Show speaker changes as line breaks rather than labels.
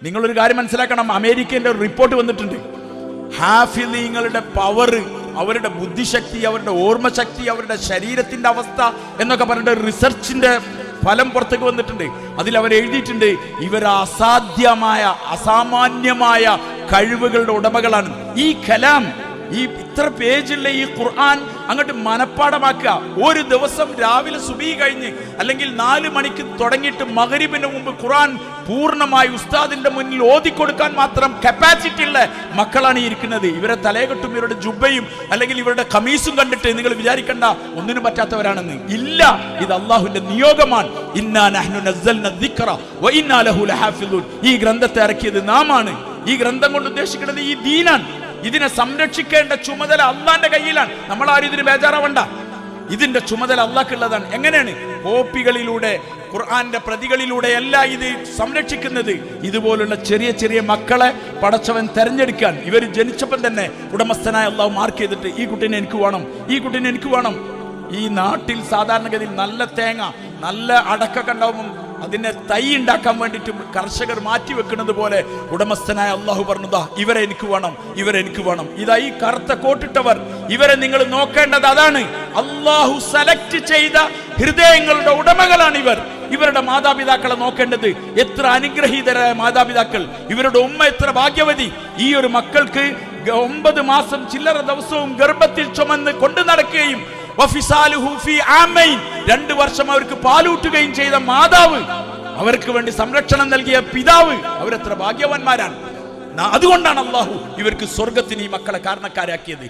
നിങ്ങളൊരു കാര്യം മനസ്സിലാക്കണം, അമേരിക്കന്റെ ഒരു റിപ്പോർട്ട് വന്നിട്ടുണ്ട്. ഹാഫിളീങ്ങളുടെ പവർ, അവരുടെ ബുദ്ധിശക്തി, അവരുടെ ഓർമ്മശക്തി, അവരുടെ ശരീരത്തിന്റെ അവസ്ഥ എന്നൊക്കെ പറഞ്ഞിട്ട് റിസർച്ചിന്റെ ഫലം പുറത്തേക്ക് വന്നിട്ടുണ്ട്. അതിൽ അവർ എഴുതിയിട്ടുണ്ട്, ഇവർ അസാധ്യമായ അസാമാന്യമായ കഴിവുകളുടെ ഉടമകളാണ്. ഈ കലാം, ഈ ഇത്ര പേജുള്ള ഈ ഖുർആൻ അങ്ങോട്ട് മനപ്പാടമാക്കുക. ഒരു ദിവസം രാവിലെ സുബഹി കഴിഞ്ഞ് അല്ലെങ്കിൽ 4 മണിക്ക് തുടങ്ങിയിട്ട് മഗ്രിബിന് മുമ്പ് ഖുർആൻ പൂർണ്ണമായി ഉസ്താദിന്റെ മുന്നിൽ ഓതിക്കൊടുക്കാൻ മാത്രം കപ്പാസിറ്റി ഉള്ള മക്കളാണ് ഈ ഇരിക്കുന്നത്. ഇവരെ തലയെക്കെട്ടും ഇവരുടെ ജുബയും അല്ലെങ്കിൽ ഇവരുടെ ഖമീസും കണ്ടിട്ട് നിങ്ങൾ വിചാരിക്കണ്ട ഒന്നിനും പറ്റാത്തവരാണെന്ന്. ഇല്ല, ഇത് അള്ളാഹുവിന്റെ നിയോഗമാണ്. ഇന്നാ നഹ്നു നസ്സൽന ദിക്റ വ ഇന്നാ ലഹു ലഹാഫിളൂൻ. ഈ ഗ്രന്ഥത്തെ ഇറക്കിയത് നാമാണ്. ഈ ഗ്രന്ഥം കൊണ്ട് ഉദ്ദേശിക്കുന്നത് ഈ ദീനാണ്. ഇതിനെ സംരക്ഷിക്കേണ്ട ചുമതല അള്ളാന്റെ കയ്യിലാണ്. നമ്മൾ ആരും ഇതിന് ബേജാറാവണ്ട. ഇതിന്റെ ചുമതല അള്ളാഹ്ക്കുള്ളതാണ്. എങ്ങനെയാണ്? കോപ്പികളിലൂടെ, ഖുർആന്റെ പ്രതികളിലൂടെ അല്ല ഇത് സംരക്ഷിക്കുന്നത്. ഇതുപോലുള്ള ചെറിയ ചെറിയ മക്കളെ പടച്ചവൻ തെരഞ്ഞെടുക്കാൻ ഇവർ ജനിച്ചപ്പം തന്നെ ഉടമസ്ഥനായ അള്ളാഹു മാർക്ക് ചെയ്തിട്ട് ഈ കുട്ടീനെ എനിക്ക് വേണം, ഈ കുട്ടീനെ എനിക്ക് വേണം. ഈ നാട്ടിൽ സാധാരണഗതിയിൽ നല്ല തേങ്ങ, നല്ല അടക്കൊക്കെ ഉണ്ടാവുമ്പം അതിനെ തൈ ഉണ്ടാക്കാൻ വേണ്ടിയിട്ട് കർഷകർ മാറ്റിവെക്കുന്നത് പോലെ ഉടമസ്ഥനായ അള്ളാഹു പറഞ്ഞതാ, ഇവരെ എനിക്ക് വേണം, ഇവരെ എനിക്ക് വേണം. ഇതാ ഈ കറുത്ത കോട്ടിട്ടവർ, ഇവരെ നിങ്ങൾ നോക്കേണ്ടത് അതാണ്. അള്ളാഹു സെലക്ട് ചെയ്ത ഹൃദയങ്ങളുടെ ഉടമകളാണ് ഇവർ. ഇവരുടെ മാതാപിതാക്കളെ നോക്കേണ്ടത് എത്ര അനുഗ്രഹീതരായ മാതാപിതാക്കൾ, ഇവരുടെ ഉമ്മ എത്ര ഭാഗ്യവതി. ഈ ഒരു മക്കൾക്ക് 9 മാസം ചില്ലറ ദിവസവും ഗർഭത്തിൽ ചുമന്ന് കൊണ്ടു നടക്കുകയും 2 വർഷം അവർക്ക് പാലൂട്ടുകയും ചെയ്ത മാതാവ്, അവർക്ക് വേണ്ടി സംരക്ഷണം നൽകിയ പിതാവ്, അവരെത്ര ഭാഗ്യവാന്മാരാണ്. അതുകൊണ്ടാണ് അള്ളാഹു ഇവർക്ക് സ്വർഗത്തിന് ഈ മക്കളെ കാരണക്കാരാക്കിയത്.